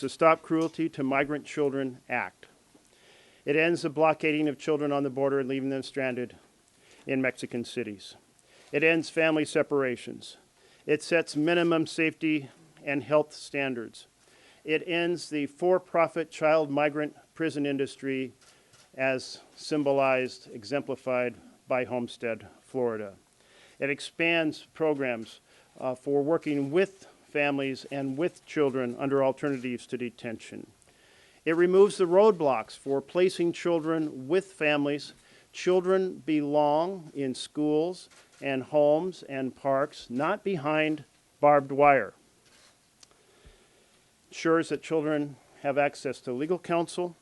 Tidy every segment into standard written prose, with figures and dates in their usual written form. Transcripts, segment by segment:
the Stop Cruelty to Migrant Children Act. It ends the blockading of children on the border and leaving them stranded in Mexican cities. It ends family separations. It sets minimum safety and health standards. It ends the for-profit child migrant prison industry as symbolized, exemplified by Homestead, Florida. It expands programs for working with families and with children under alternatives to detention. It removes the roadblocks for placing children with families. Children belong in schools and homes and parks, not behind barbed wire. Ensures that children have access to legal counsel,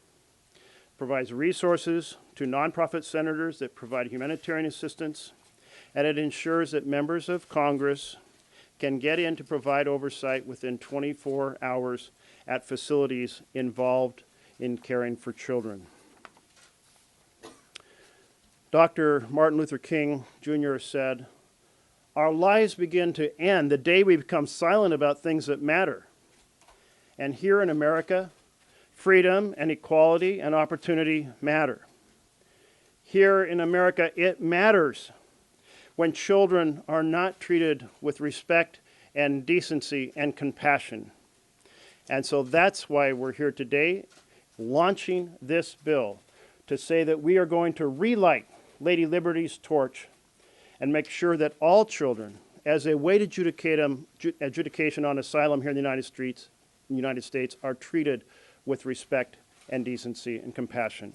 provides resources to nonprofit centers that provide humanitarian assistance, and it ensures that members of Congress can get in to provide oversight within 24 hours at facilities involved in caring for children. Dr. Martin Luther King Jr. said, "Our lives begin to end the day we become silent about things that matter." And here in America, freedom and equality and opportunity matter. Here in America, it matters when children are not treated with respect and decency and compassion. And so that's why we're here today, launching this bill to say that we are going to relight Lady Liberty's torch and make sure that all children, as a way to adjudication on asylum here in the United States, are treated with respect and decency and compassion.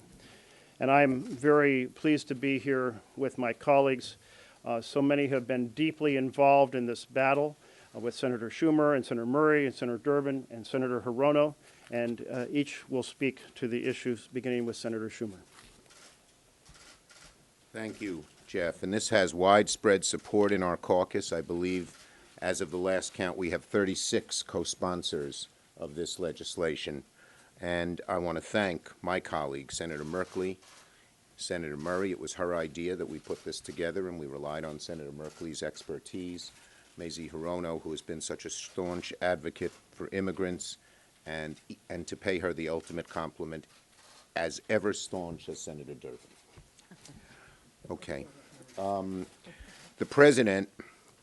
And I'm very pleased to be here with my colleagues. So many have been deeply involved in this battle with Senator Schumer and Senator Murray and Senator Durbin and Senator Hirono, and each will speak to the issues, beginning with Senator Schumer. Thank you, Jeff. And this has widespread support in our caucus. I believe, as of the last count, we have 36 co-sponsors of this legislation. And I want to thank my colleagues, Senator Merkley, Senator Murray. It was her idea that we put this together, and we relied on Senator Merkley's expertise. Mazie Hirono, who has been such a staunch advocate for immigrants, and to pay her the ultimate compliment, as ever staunch as Senator Durbin. Okay. The President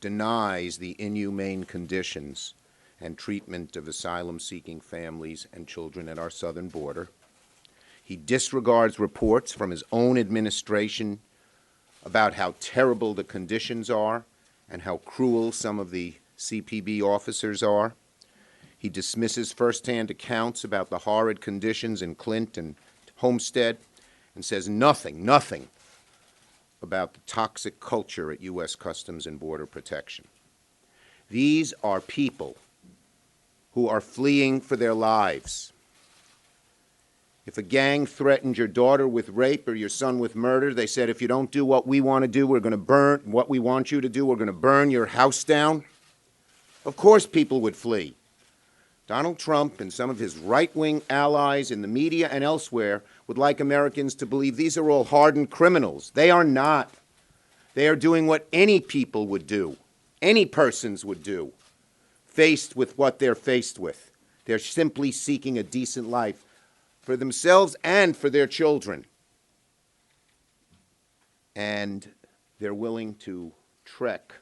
denies the inhumane conditions and treatment of asylum-seeking families and children at our southern border. He disregards reports from his own administration about how terrible the conditions are and how cruel some of the CPB officers are. He dismisses firsthand accounts about the horrid conditions in Clint and Homestead and says nothing about the toxic culture at U.S. Customs and Border Protection. These are people who are fleeing for their lives. If a gang threatened your daughter with rape or your son with murder, they said, if you don't do what we want to do, we're going to burn what we want you to do, we're going to burn your house down. Of course people would flee. Donald Trump and some of his right-wing allies in the media and elsewhere would like Americans to believe these are all hardened criminals. They are not. They are doing what any people would do, any persons would do, faced with what they're faced with. They're simply seeking a decent life for themselves and for their children. And they're willing to trek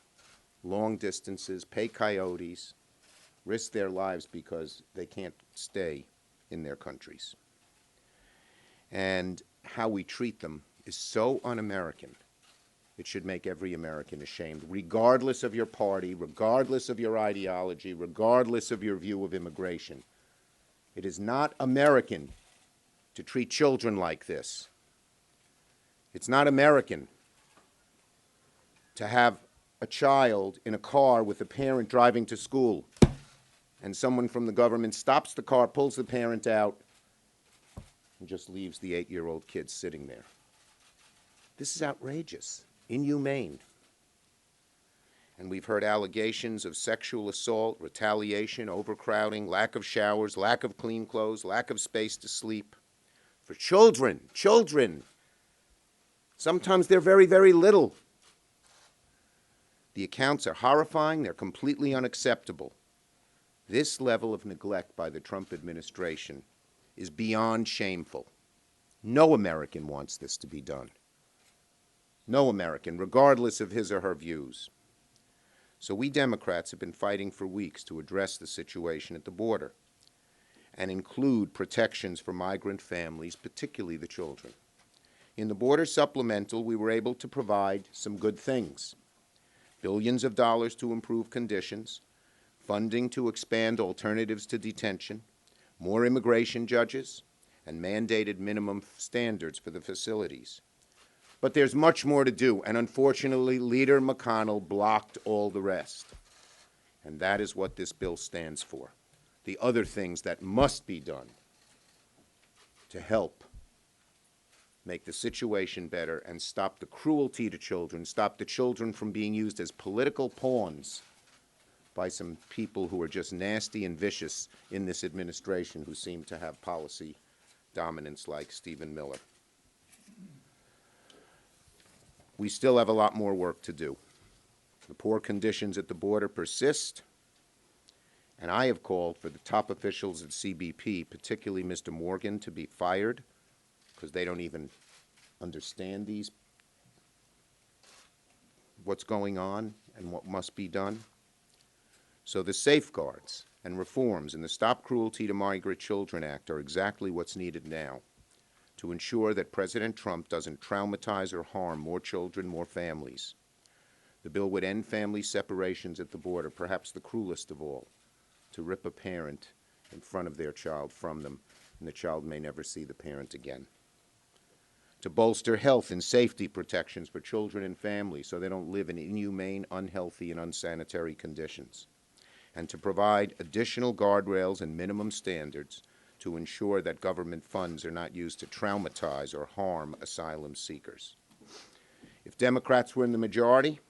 long distances, pay coyotes, risk their lives because they can't stay in their countries. And how we treat them is so un-American, it should make every American ashamed, regardless of your party, regardless of your ideology, regardless of your view of immigration. It is not American to treat children like this. It's not American to have a child in a car with a parent driving to school, and someone from the government stops the car, pulls the parent out, and just leaves the 8-year-old kid sitting there. This is outrageous, inhumane. And we've heard allegations of sexual assault, retaliation, overcrowding, lack of showers, lack of clean clothes, lack of space to sleep. For children. Sometimes they're very, very little. The accounts are horrifying. They're completely unacceptable. This level of neglect by the Trump administration is beyond shameful. No American wants this to be done. No American, regardless of his or her views. So we Democrats have been fighting for weeks to address the situation at the border and include protections for migrant families, particularly the children. In the border supplemental, we were able to provide some good things. Billions of dollars to improve conditions, funding to expand alternatives to detention, more immigration judges, and mandated minimum standards for the facilities. But there's much more to do, and unfortunately, Leader McConnell blocked all the rest. And that is what this bill stands for. The other things that must be done to help make the situation better and stop the cruelty to children, stop the children from being used as political pawns by some people who are just nasty and vicious in this administration who seem to have policy dominance like Stephen Miller. We still have a lot more work to do. The poor conditions at the border persist, and I have called for the top officials at CBP, particularly Mr. Morgan, to be fired because they don't even understand what's going on and what must be done. So the safeguards and reforms in the Stop Cruelty to Migrant Children Act are exactly what's needed now to ensure that President Trump doesn't traumatize or harm more children, more families. The bill would end family separations at the border, perhaps the cruelest of all, to rip a parent in front of their child from them, and the child may never see the parent again. To bolster health and safety protections for children and families so they don't live in inhumane, unhealthy, and unsanitary conditions. And to provide additional guardrails and minimum standards to ensure that government funds are not used to traumatize or harm asylum seekers. If Democrats were in the majority,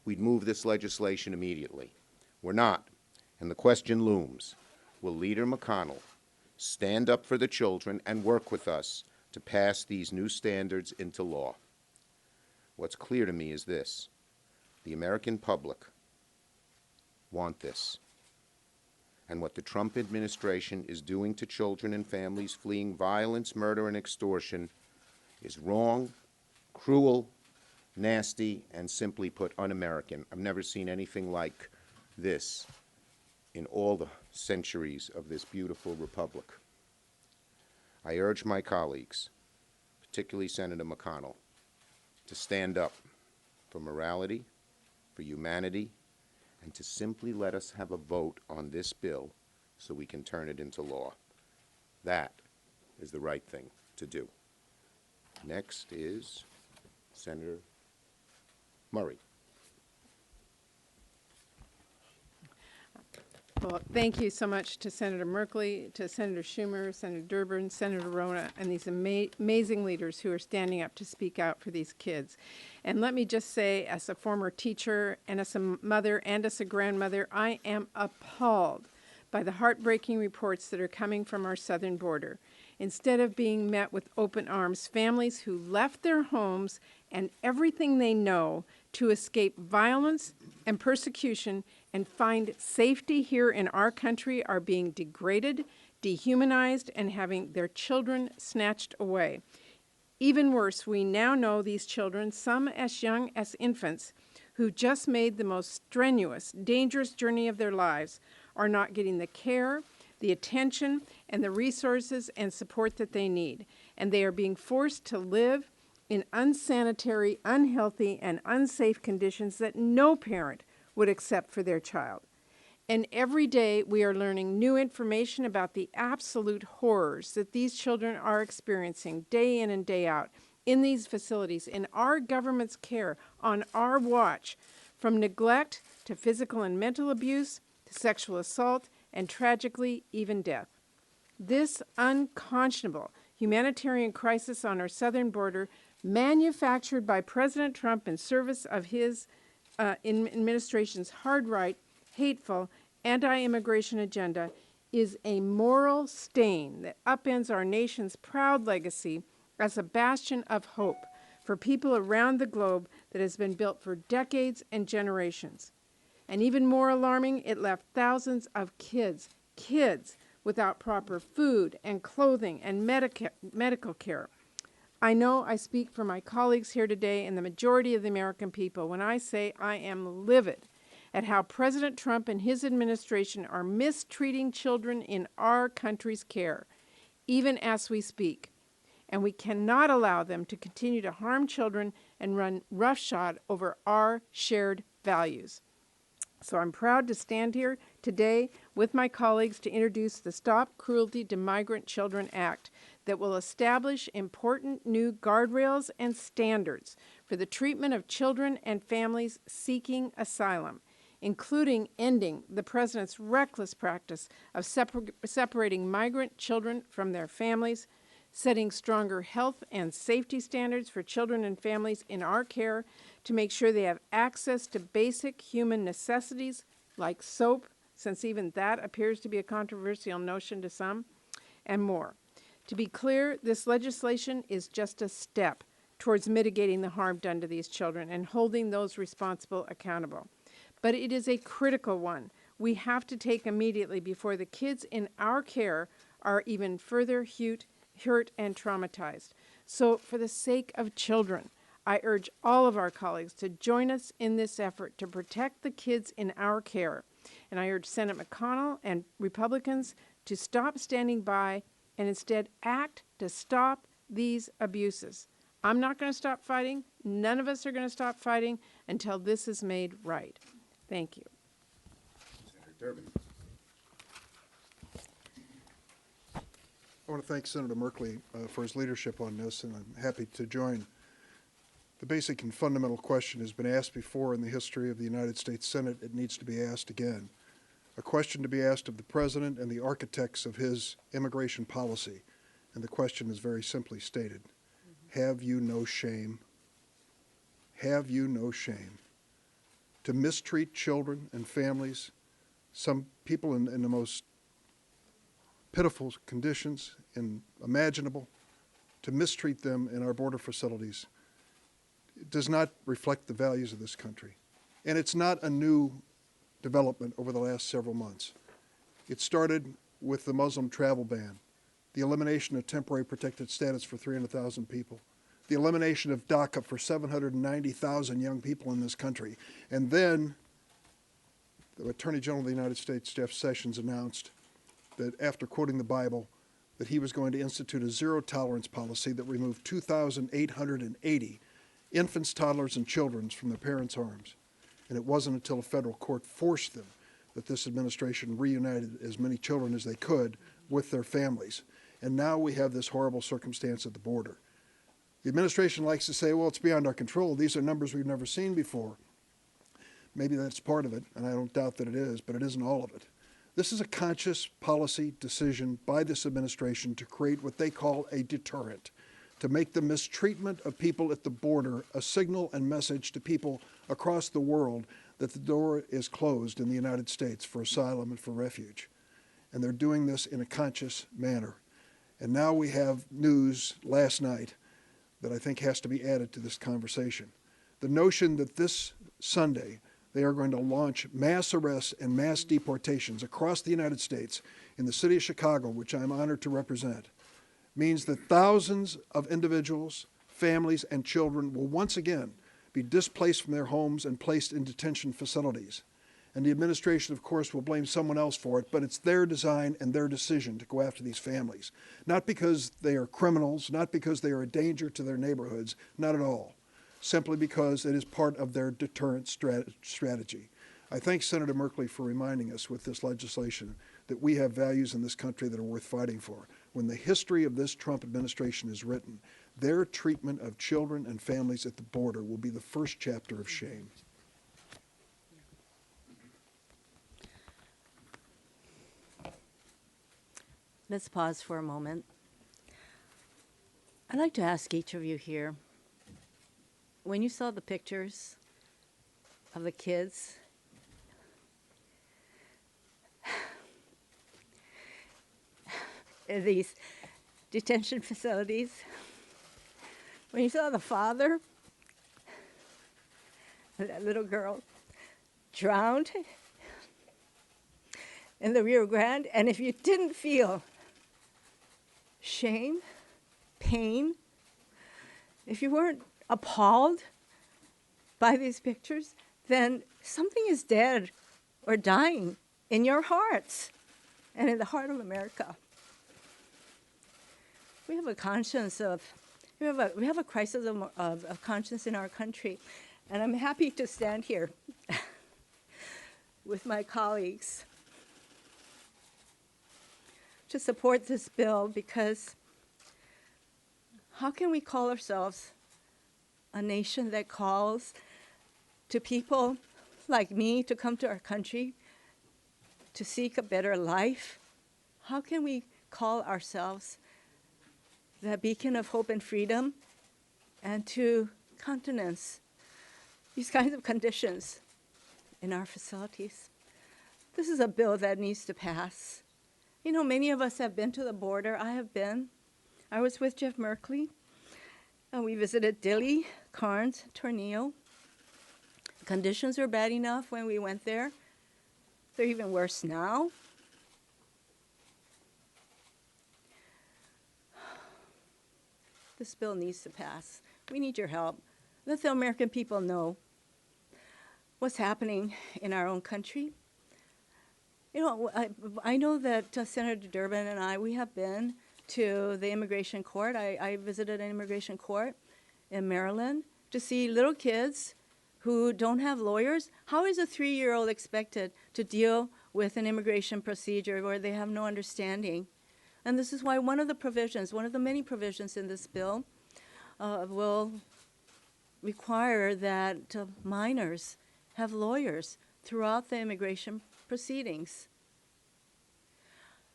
we'd move this legislation immediately. We're not, and the question looms, will Leader McConnell stand up for the children and work with us to pass these new standards into law? What's clear to me is this: the American public want this. And what the Trump administration is doing to children and families fleeing violence, murder, and extortion is wrong, cruel, nasty, and simply put, un-American. I've never seen anything like this in all the centuries of this beautiful republic. I urge my colleagues, particularly Senator McConnell, to stand up for morality, for humanity, and to simply let us have a vote on this bill so we can turn it into law. That is the right thing to do. Next is Senator Murray. Well, thank you so much to Senator Merkley, to Senator Schumer, Senator Durbin, Senator Rona, and these amazing leaders who are standing up to speak out for these kids. And let me just say, as a former teacher and as a mother and as a grandmother, I am appalled by the heartbreaking reports that are coming from our southern border. Instead of being met with open arms, families who left their homes and everything they know to escape violence and persecution and find safety here in our country are being degraded, dehumanized, and having their children snatched away. Even worse, we now know these children, some as young as infants, who just made the most strenuous, dangerous journey of their lives, are not getting the care, the attention, and the resources and support that they need. And they are being forced to live in unsanitary, unhealthy, and unsafe conditions that no parent would accept for their child. And every day we are learning new information about the absolute horrors that these children are experiencing day in and day out in these facilities, in our government's care, on our watch, from neglect to physical and mental abuse to sexual assault and tragically even death. This unconscionable humanitarian crisis on our southern border, manufactured by President Trump in service of his administration's hard-right, hateful, anti-immigration agenda, is a moral stain that upends our nation's proud legacy as a bastion of hope for people around the globe that has been built for decades and generations. And even more alarming, it left thousands of kids without proper food and clothing and medical care. I know I speak for my colleagues here today and the majority of the American people when I say I am livid at how President Trump and his administration are mistreating children in our country's care, even as we speak. And we cannot allow them to continue to harm children and run roughshod over our shared values. So I'm proud to stand here today with my colleagues to introduce the Stop Cruelty to Migrant Children Act that will establish important new guardrails and standards for the treatment of children and families seeking asylum, including ending the President's reckless practice of separating migrant children from their families, setting stronger health and safety standards for children and families in our care to make sure they have access to basic human necessities like soap, since even that appears to be a controversial notion to some, and more. To be clear, this legislation is just a step towards mitigating the harm done to these children and holding those responsible accountable. But it is a critical one we have to take immediately before the kids in our care are even further hurt and traumatized. So for the sake of children, I urge all of our colleagues to join us in this effort to protect the kids in our care. And I urge Senate McConnell and Republicans to stop standing by and instead act to stop these abuses. I'm not going to stop fighting. None of us are going to stop fighting until this is made right. Thank you. Senator Durbin. I want to thank Senator Merkley for his leadership on this, and I'm happy to join. The basic and fundamental question has been asked before in the history of the United States Senate. It needs to be asked again. A question to be asked of the President and the architects of his immigration policy. And the question is very simply stated. Have you no shame? Have you no shame to mistreat children and families, some people in the most pitiful conditions imaginable, to mistreat them in our border facilities? It does not reflect the values of this country. And it's not a new development over the last several months. It started with the Muslim travel ban, the elimination of temporary protected status for 300,000 people, the elimination of DACA for 790,000 young people in this country. And then the Attorney General of the United States, Jeff Sessions, announced that after quoting the Bible, that he was going to institute a zero-tolerance policy that removed 2,880 infants, toddlers, and children from their parents' arms. And it wasn't until a federal court forced them that this administration reunited as many children as they could with their families. And now we have this horrible circumstance at the border. The administration likes to say, well, it's beyond our control. These are numbers we've never seen before. Maybe that's part of it, and I don't doubt that it is, but it isn't all of it. This is a conscious policy decision by this administration to create what they call a deterrent, to make the mistreatment of people at the border a signal and message to people across the world that the door is closed in the United States for asylum and for refuge. And they're doing this in a conscious manner. And now we have news last night that I think has to be added to this conversation. The notion that this Sunday they are going to launch mass arrests and mass deportations across the United States in the city of Chicago, which I'm honored to represent, means that thousands of individuals, families, and children will once again be displaced from their homes and placed in detention facilities. And the administration, of course, will blame someone else for it, but it's their design and their decision to go after these families. Not because they are criminals, not because they are a danger to their neighborhoods, not at all. Simply because it is part of their deterrent strategy. I thank Senator Merkley for reminding us with this legislation that we have values in this country that are worth fighting for. When the history of this Trump administration is written, their treatment of children and families at the border will be the first chapter of shame. Let's pause for a moment. I'd like to ask each of you here, when you saw the pictures of the kids, in these detention facilities, when you saw the father of that little girl drowned in the Rio Grande, and if you didn't feel shame, pain, if you weren't appalled by these pictures, then something is dead or dying in your hearts and in the heart of America. We have a conscience of, we have a crisis of conscience in our country, and I'm happy to stand here with my colleagues to support this bill, because how can we call ourselves a nation that calls to people like me to come to our country to seek a better life? How can we call ourselves the beacon of hope and freedom and to countenance these kinds of conditions in our facilities? This is a bill that needs to pass. You know, many of us have been to the border. I have been. I was with Jeff Merkley, and we visited Dilley, Carnes, Tornillo. Conditions were bad enough when we went there. They're even worse now. This bill needs to pass. We need your help. Let the American people know what's happening in our own country. You know, I know that Senator Durbin and I, we have been to the immigration court. I visited an immigration court in Maryland to see little kids who don't have lawyers. How is a 3-year-old expected to deal with an immigration procedure where they have no understanding? And this is why one of the provisions, one of the many provisions in this bill, will require that minors have lawyers throughout the immigration proceedings.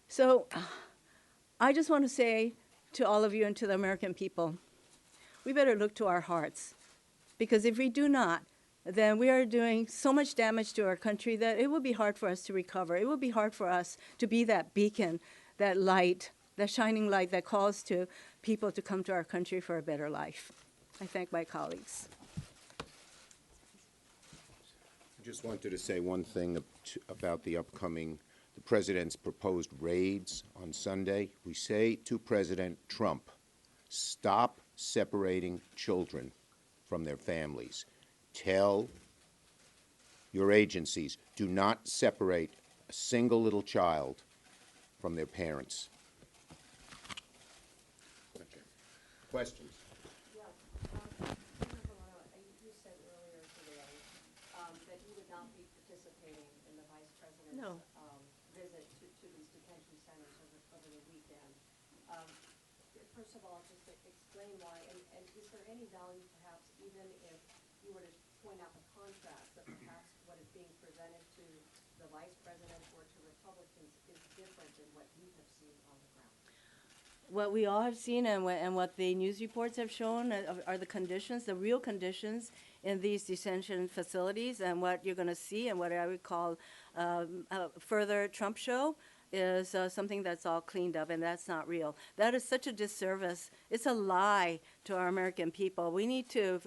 So I just want to say to all of you and to the American people, we better look to our hearts, because if we do not, then we are doing so much damage to our country that it will be hard for us to recover. It will be hard for us to be that beacon, that light, that shining light that calls to people to come to our country for a better life. I thank my colleagues. I just wanted to say one thing about the President's proposed raids on Sunday. We say to President Trump, stop separating children from their families. Tell your agencies, do not separate a single little child from their parents. Questions? You said earlier today that you would not be participating in the Vice President's visit to these detention centers over the weekend. First of all, just to explain why, and is there any value perhaps even if you were to point out the contrast that perhaps what is being presented to the Vice President or to Republicans is different than what you have seen on the ground? What we all have seen and what the news reports have shown are the conditions, the real conditions in these detention facilities, and what you're going to see and what I would call a further Trump show is something that's all cleaned up, and that's not real. That is such a disservice. It's a lie to our American people. We need to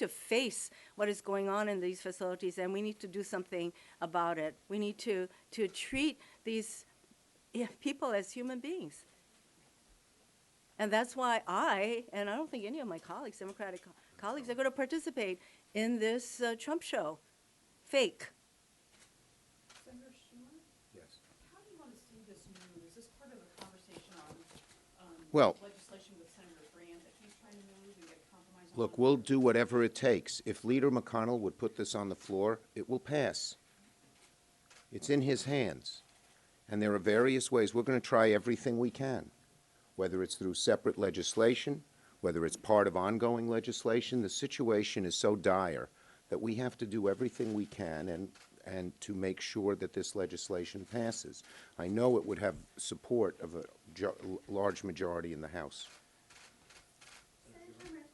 face what is going on in these facilities, and we need to do something about it. We need to treat these people as human beings. And that's why and I don't think any of my colleagues, Democratic colleagues, are going to participate in this Trump show. Fake. Senator Schumer? Yes. How do you want to see this move? Is this part of a conversation on Well, legislation with Senator Grant that he's trying to move and get a compromise on? look, we'll do whatever it takes. If Leader McConnell would put this on the floor, it will pass. It's in his hands. And there are various ways. We're going to try everything we can, whether it's through separate legislation, whether it's part of ongoing legislation. The situation is so dire that we have to do everything we can and to make sure that this legislation passes. I know it would have support of a large majority in the House. Senator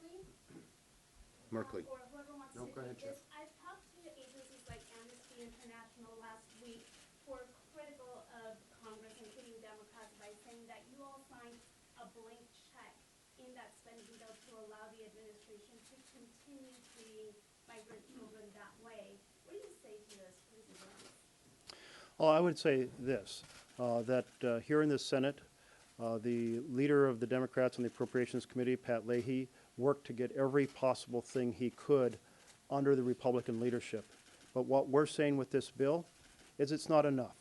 Merkley. Or whoever wants No, to go ahead, take Jeff. this. I've talked to agencies like Amnesty International last week who are critical of Congress, including Democrats, by saying that you all signed a blank check in that spending bill to allow the administration to continue treating migrant children that way. What do you say to this? Oh, I would say this, that here in the Senate, the leader of the Democrats on the Appropriations Committee, Pat Leahy, worked to get every possible thing he could under the Republican leadership. But what we're saying with this bill is it's not enough.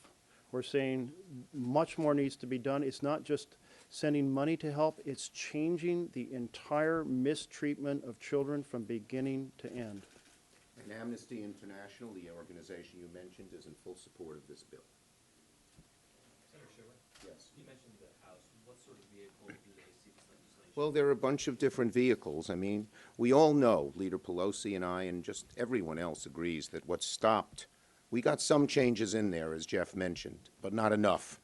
We're saying much more needs to be done. It's not just sending money to help, it's changing the entire mistreatment of children from beginning to end. And Amnesty International, the organization you mentioned, is in full support of this bill. Senator Schumer? Yes. You mentioned the House. What sort of vehicle do they see this legislation? Well, there are a bunch of different vehicles. I mean, we all know, Leader Pelosi and I, and just everyone else agrees that what stopped, we got some changes in there, as Jeff mentioned, but not enough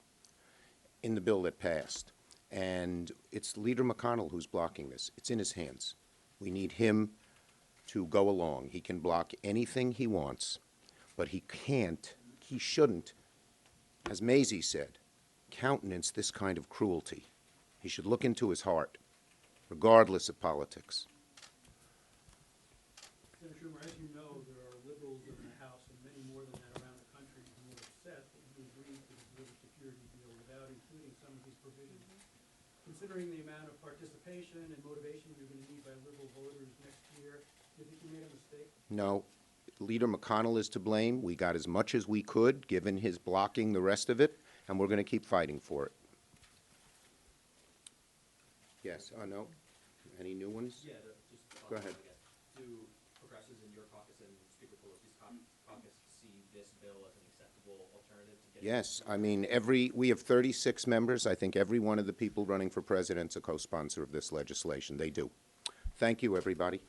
in the bill that passed. And it's Leader McConnell who's blocking this. It's in his hands. We need him to go along. He can block anything he wants, but he can't, he shouldn't, as Maisie said, countenance this kind of cruelty. He should look into his heart, regardless of politics. Senator Schumer, as you know, there are liberals in the House and many more than that around the country who are upset that you agreed to this border security deal without including some of these provisions. Considering the amount of participation and motivation you're going to need by liberal voters next year, do you think you made a mistake? No. Leader McConnell is to blame. We got as much as we could, given his blocking the rest of it, and we're going to keep fighting for it. Yes, no? Any new ones? Yeah, just Go ahead. I guess. Do progressives in your caucus and Speaker Pelosi's caucus see this bill as an acceptable alternative to getting? Yes, I mean, we have 36 members. I think every one of the people running for president's a co-sponsor of this legislation. They do. Thank you, everybody.